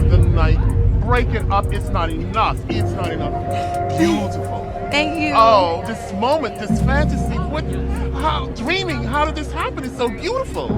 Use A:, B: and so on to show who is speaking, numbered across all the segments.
A: of the night. Break it up. It's not enough. It's not enough. Beautiful.
B: Thank you.
A: Oh, this moment, this fantasy. Dreaming. How did this happen? It's so beautiful.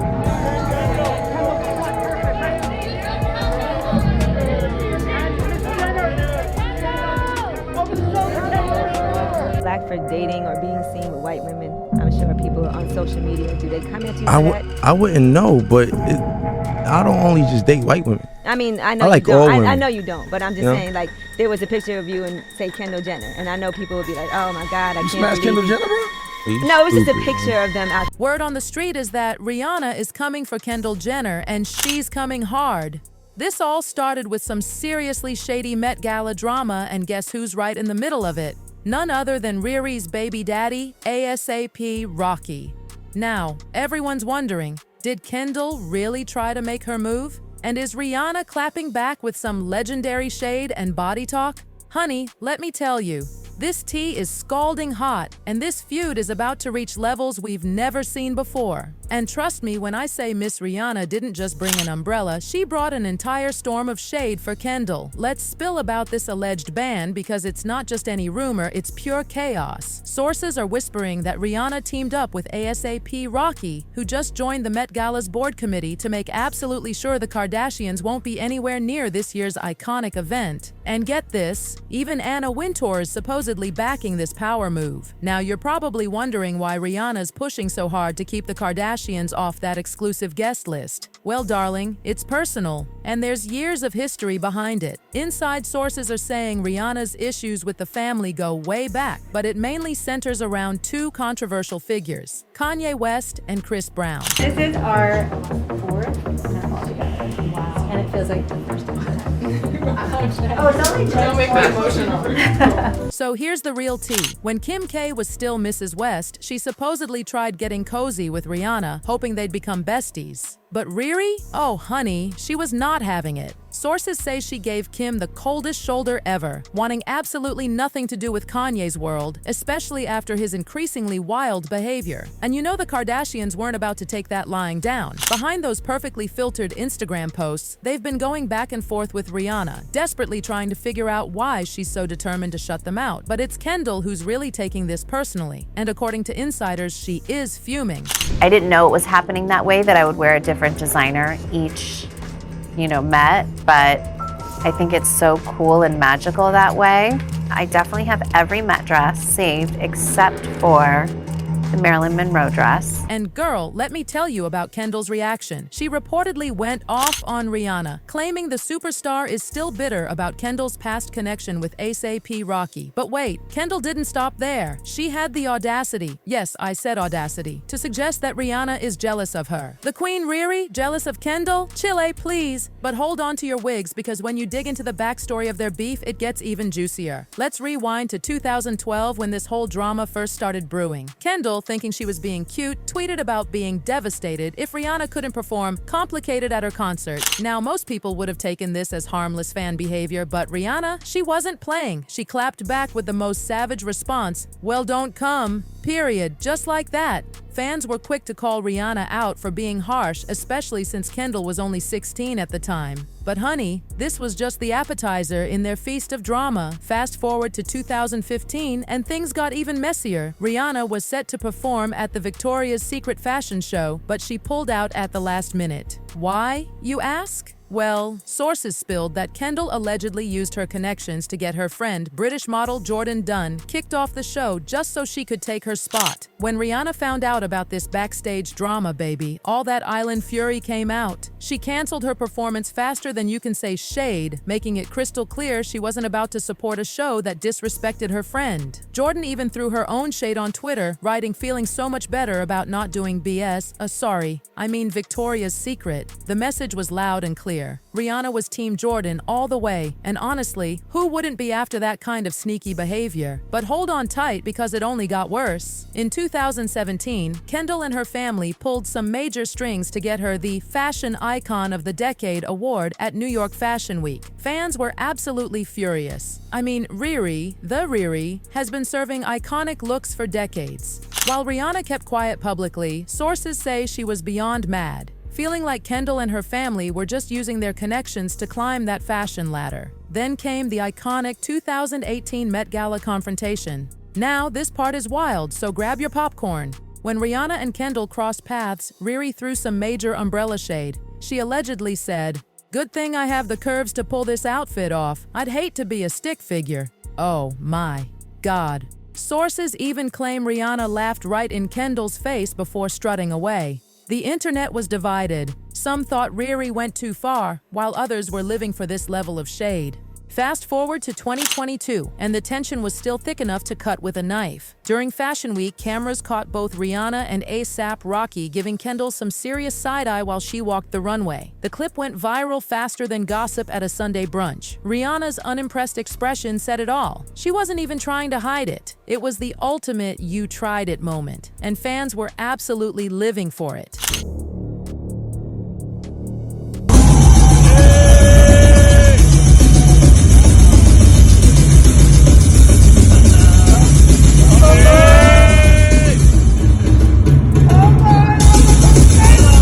C: Black for dating or being seen with white women? I'm sure people on social media, do they come at you for that?
D: I wouldn't know, but I don't only just date white women.
C: I mean, I know
D: I like
C: you don't.
D: all women.
C: I know you don't, but I'm just
D: You know?
C: saying, like, there was a picture of you and, say, Kendall Jenner, and I know people would be like, oh my God, I can't
D: Smash
C: believe
D: Kendall
C: you.
D: Jenner, bro?
C: No, it was just a picture of them out.
B: Word on the street is that Rihanna is coming for Kendall Jenner, and she's coming hard. This all started with some seriously shady Met Gala drama, and guess who's right in the middle of it? None other than Riri's baby daddy, ASAP Rocky. Now, everyone's wondering, did Kendall really try to make her move? And is Rihanna clapping back with some legendary shade and body talk? Honey, let me tell you, this tea is scalding hot, and this feud is about to reach levels we've never seen before. And trust me when I say Miss Rihanna didn't just bring an umbrella, she brought an entire storm of shade for Kendall. Let's spill about this alleged ban because it's not just any rumor, it's pure chaos. Sources are whispering that Rihanna teamed up with ASAP Rocky, who just joined the Met Gala's board committee to make absolutely sure the Kardashians won't be anywhere near this year's iconic event. And get this, even Anna Wintour is supposedly backing this power move. Now you're probably wondering why Rihanna's pushing so hard to keep the Kardashians off that exclusive guest list. Well, darling, it's personal, and there's years of history behind it. Inside sources are saying Rihanna's issues with the family go way back, but it mainly centers around two controversial figures, Kanye West and Chris Brown.
E: This is our fourth all together. Wow. And it feels like the first one. Oh, it's only
F: Don't make me emotional.
B: So here's the real tea. When Kim K was still Mrs. West, she supposedly tried getting cozy with Rihanna, hoping they'd become besties. But Riri? Oh, honey, she was not having it. Sources say she gave Kim the coldest shoulder ever, wanting absolutely nothing to do with Kanye's world, especially after his increasingly wild behavior. And you know the Kardashians weren't about to take that lying down. Behind those perfectly filtered Instagram posts, they've been going back and forth with Rihanna, desperately trying to figure out why she's so determined to shut them out. But it's Kendall who's really taking this personally, and according to insiders, she is fuming.
G: I didn't know it was happening that way, that I would wear a different designer each, Met, but I think it's so cool and magical that way. I definitely have every Met dress saved except for the Marilyn Monroe dress.
B: And girl, let me tell you about Kendall's reaction. She reportedly went off on Rihanna, claiming the superstar is still bitter about Kendall's past connection with ASAP Rocky. But wait, Kendall didn't stop there. She had the audacity, yes, I said audacity, to suggest that Rihanna is jealous of her. The Queen Riri, jealous of Kendall? Chile, please. But hold on to your wigs because when you dig into the backstory of their beef, it gets even juicier. Let's rewind to 2012 when this whole drama first started brewing. Kendall, thinking she was being cute, tweeted about being devastated if Rihanna couldn't perform Complicated at her concert. Now, most people would have taken this as harmless fan behavior, but Rihanna, she wasn't playing. She clapped back with the most savage response, "Well, don't come," period, just like that. Fans were quick to call Rihanna out for being harsh, especially since Kendall was only 16 at the time. But honey, this was just the appetizer in their feast of drama. Fast forward to 2015 and things got even messier. Rihanna was set to perform at the Victoria's Secret fashion show, but she pulled out at the last minute. Why, you ask? Well, sources spilled that Kendall allegedly used her connections to get her friend, British model Jordan Dunn, kicked off the show just so she could take her spot. When Rihanna found out about this backstage drama, baby, all that island fury came out. She canceled her performance faster than you can say shade, making it crystal clear she wasn't about to support a show that disrespected her friend. Jordan even threw her own shade on Twitter, writing feeling so much better about not doing Victoria's Secret. The message was loud and clear. Rihanna was Team Jordan all the way, and honestly, who wouldn't be after that kind of sneaky behavior? But hold on tight because it only got worse. In 2017, Kendall and her family pulled some major strings to get her the Fashion Icon of the Decade award at New York Fashion Week. Fans were absolutely furious. Riri, has been serving iconic looks for decades. While Rihanna kept quiet publicly, sources say she was beyond mad. feeling like Kendall and her family were just using their connections to climb that fashion ladder. Then came the iconic 2018 Met Gala confrontation. Now, this part is wild, so grab your popcorn. When Rihanna and Kendall crossed paths, Riri threw some major umbrella shade. She allegedly said, "Good thing I have the curves to pull this outfit off. I'd hate to be a stick figure." Oh my God. Sources even claim Rihanna laughed right in Kendall's face before strutting away. The internet was divided. Some thought Riri went too far, while others were living for this level of shade. Fast forward to 2022, and the tension was still thick enough to cut with a knife. During Fashion Week, cameras caught both Rihanna and A$AP Rocky giving Kendall some serious side-eye while she walked the runway. The clip went viral faster than gossip at a Sunday brunch. Rihanna's unimpressed expression said it all. She wasn't even trying to hide it. It was the ultimate "you tried it" moment, and fans were absolutely living for it.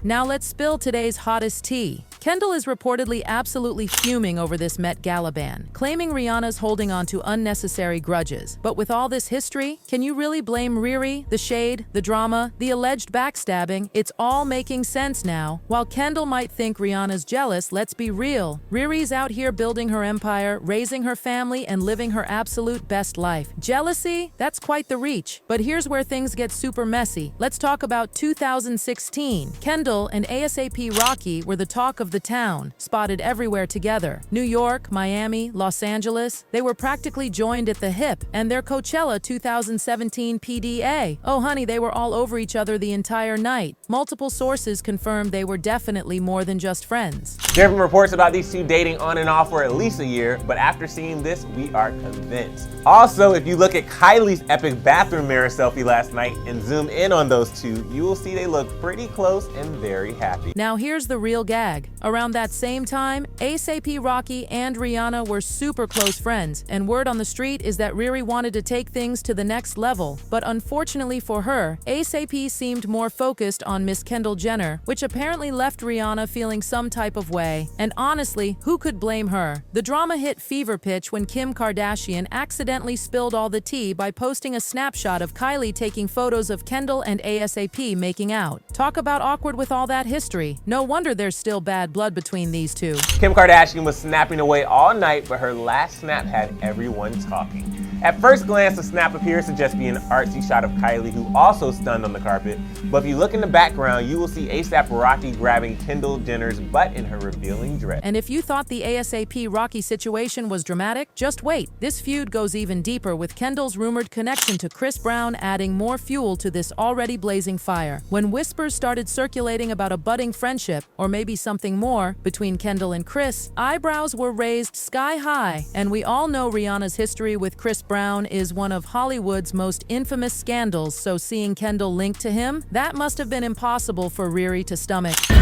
B: Now let's spill today's hottest tea. Kendall is reportedly absolutely fuming over this Met Gala ban, claiming Rihanna's holding on to unnecessary grudges. But with all this history, can you really blame Riri? The shade, the drama, the alleged backstabbing, it's all making sense now. While Kendall might think Rihanna's jealous, let's be real. Riri's out here building her empire, raising her family, and living her absolute best life. Jealousy? That's quite the reach. But here's where things get super messy. Let's talk about 2016. Kendall and A$AP Rocky were the talk of the town, spotted everywhere together. New York, Miami, Los Angeles, they were practically joined at the hip, and their Coachella 2017 PDA. Oh honey, they were all over each other the entire night. Multiple sources confirmed they were definitely more than just friends.
H: There have been reports about these two dating on and off for at least a year, but after seeing this, we are convinced. Also, if you look at Kylie's epic bathroom mirror selfie last night and zoom in on those two, you will see they look pretty close and very happy.
B: Now here's the real gag. Around that same time, A$AP Rocky and Rihanna were super close friends, and word on the street is that Riri wanted to take things to the next level. But unfortunately for her, A$AP seemed more focused on Miss Kendall Jenner, which apparently left Rihanna feeling some type of way. And honestly, who could blame her? The drama hit fever pitch when Kim Kardashian accidentally spilled all the tea by posting a snapshot of Kylie taking photos of Kendall and A$AP making out. Talk about awkward with all that history. No wonder there's still bad blood between these two.
H: Kim Kardashian was snapping away all night, but her last snap had everyone talking. At first glance, the snap appears to just be an artsy shot of Kylie, who also stunned on the carpet. But if you look in the background, you will see A$AP Rocky grabbing Kendall Jenner's butt in her revealing dress.
B: And if you thought the A$AP Rocky situation was dramatic, just wait. This feud goes even deeper, with Kendall's rumored connection to Chris Brown adding more fuel to this already blazing fire. When whispers started circulating about a budding friendship, or maybe something more, between Kendall and Chris, eyebrows were raised sky high. And we all know Rihanna's history with Chris Brown is one of Hollywood's most infamous scandals, so seeing Kendall linked to him, that must have been impossible for Riri to stomach.
A: Go,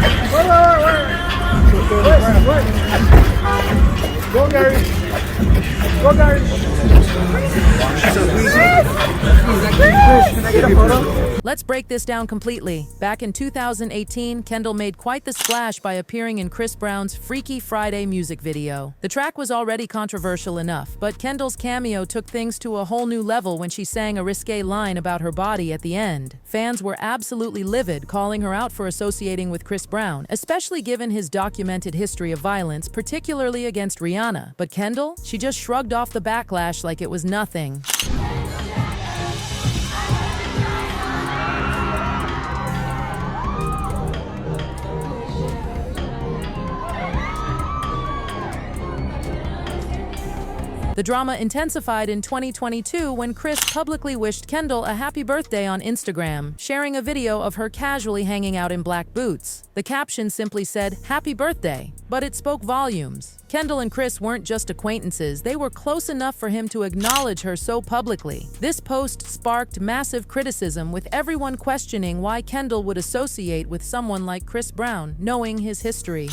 A: Gary. Go, Gary.
B: Let's break this down completely. Back in 2018, Kendall made quite the splash by appearing in Chris Brown's Freaky Friday music video. The track was already controversial enough, but Kendall's cameo took things to a whole new level when she sang a risque line about her body at the end. Fans were absolutely livid, calling her out for associating with Chris Brown, especially given his documented history of violence, particularly against Rihanna. But Kendall? She just shrugged off the backlash like it was nothing. The drama intensified in 2022 when Chris publicly wished Kendall a happy birthday on Instagram, sharing a video of her casually hanging out in black boots. The caption simply said, "Happy birthday," but it spoke volumes. Kendall and Chris weren't just acquaintances, they were close enough for him to acknowledge her so publicly. This post sparked massive criticism, with everyone questioning why Kendall would associate with someone like Chris Brown, knowing his history.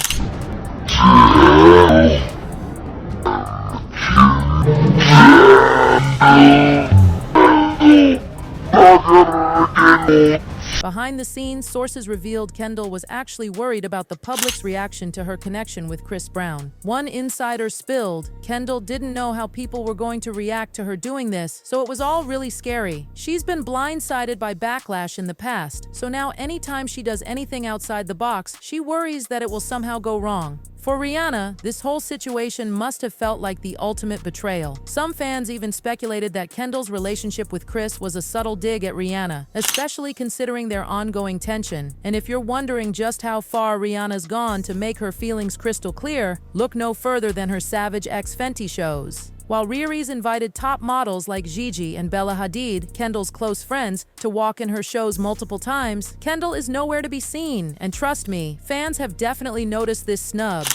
B: Behind the scenes, sources revealed Kendall was actually worried about the public's reaction to her connection with Chris Brown. One insider spilled, Kendall didn't know how people were going to react to her doing this, so it was all really scary. She's been blindsided by backlash in the past, so now anytime she does anything outside the box, she worries that it will somehow go wrong. For Rihanna, this whole situation must have felt like the ultimate betrayal. Some fans even speculated that Kendall's relationship with Chris was a subtle dig at Rihanna, especially considering their ongoing tension. And if you're wondering just how far Rihanna's gone to make her feelings crystal clear, look no further than her Savage X Fenty shows. While Riri's invited top models like Gigi and Bella Hadid, Kendall's close friends, to walk in her shows multiple times, Kendall is nowhere to be seen. And trust me, fans have definitely noticed this snub.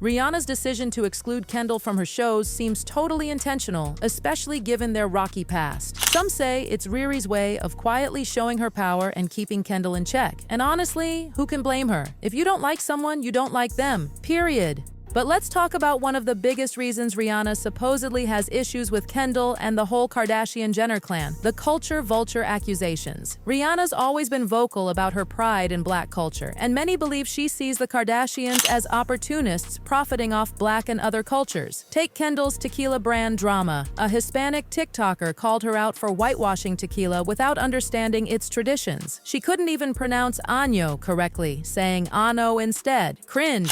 B: Rihanna's decision to exclude Kendall from her shows seems totally intentional, especially given their rocky past. Some say it's Riri's way of quietly showing her power and keeping Kendall in check. And honestly, who can blame her? If you don't like someone, you don't like them. Period. But let's talk about one of the biggest reasons Rihanna supposedly has issues with Kendall and the whole Kardashian-Jenner clan, the culture vulture accusations. Rihanna's always been vocal about her pride in Black culture, and many believe she sees the Kardashians as opportunists profiting off Black and other cultures. Take Kendall's tequila brand drama. A Hispanic TikToker called her out for whitewashing tequila without understanding its traditions. She couldn't even pronounce año correctly, saying ano instead. Cringe.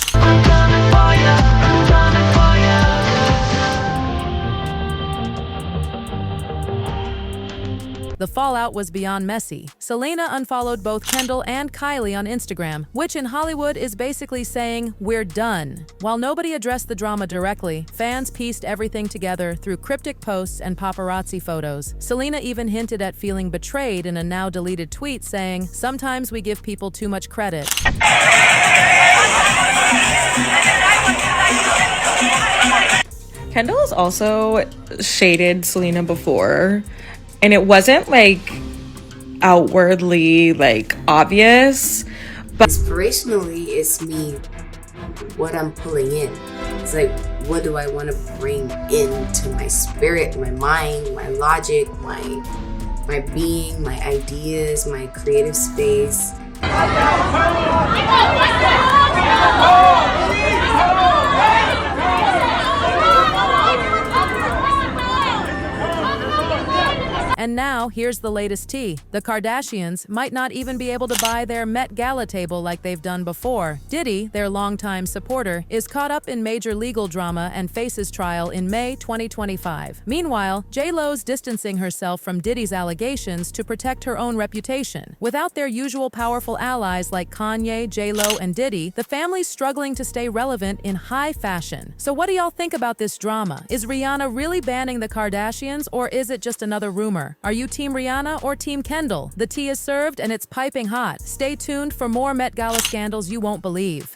B: The fallout was beyond messy. Selena unfollowed both Kendall and Kylie on Instagram, which in Hollywood is basically saying, "We're done." While nobody addressed the drama directly, fans pieced everything together through cryptic posts and paparazzi photos. Selena even hinted at feeling betrayed in a now-deleted tweet saying, "Sometimes we give people too much credit."
F: Kendall has also shaded Selena before, and it wasn't like outwardly like obvious, but
I: inspirationally it's me, what I'm pulling in. It's like, what do I want to bring into my spirit, my mind, my logic, my being, my ideas, my creative space.
B: And now, here's the latest tea. The Kardashians might not even be able to buy their Met Gala table like they've done before. Diddy, their longtime supporter, is caught up in major legal drama and faces trial in May 2025. Meanwhile, J-Lo's distancing herself from Diddy's allegations to protect her own reputation. Without their usual powerful allies like Kanye, J-Lo, and Diddy, the family's struggling to stay relevant in high fashion. So what do y'all think about this drama? Is Rihanna really banning the Kardashians, or is it just another rumor? Are you Team Rihanna or Team Kendall? The tea is served and it's piping hot. Stay tuned for more Met Gala scandals you won't believe.